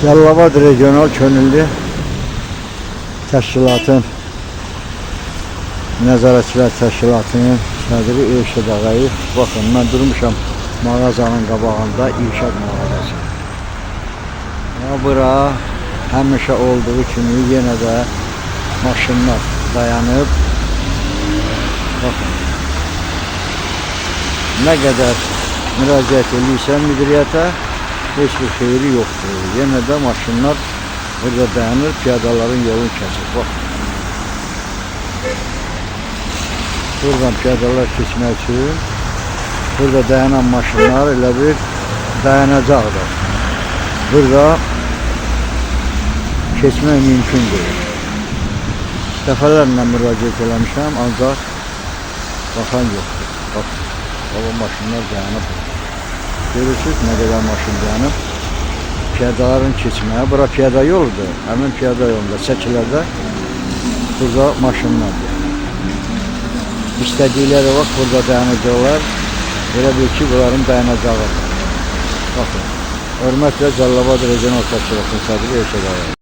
Cəlilabad Regional Könüllü Təşkilatın Nəzarətçilər Təşkilatının sədri Elşad Ağayev. Baxın, mən durmuşam mağazanın qabağında, İrşad mağazası. Bura həmişə olduğu kimi yenə də maşınlar dayanıb. Baxın, nə qədər müraciət edirsən müdiriyyətə, heç bir xeyri yoxdur. Yenə də maşınlar burada dayanır, piyadaların yolunu kəsir. Baxın, buradan piyadalar keçmək üçün burada dayanan maşınlar elə bir dayanacaqdır. Burada keçmək mümkün deyil. Dəfələrlə müraciət eləmişəm, ancaq baxan yoxdur. Baxın, o maşınlar dayanıb. Görürsünüz nə qədər maşın dayanıb. Piyadaların keçməyə, bura piyada yoludur. Həmin piyada yolunda çəkilərdə burada maşınlar dayanır. İstədikləri vaxt burada dayanacaqlar. Elə bil ki, bunların dayanacağı. Baxın, hörmətlə Cəlilabad Regional Təşkilatının sədri Elşad Ağayev.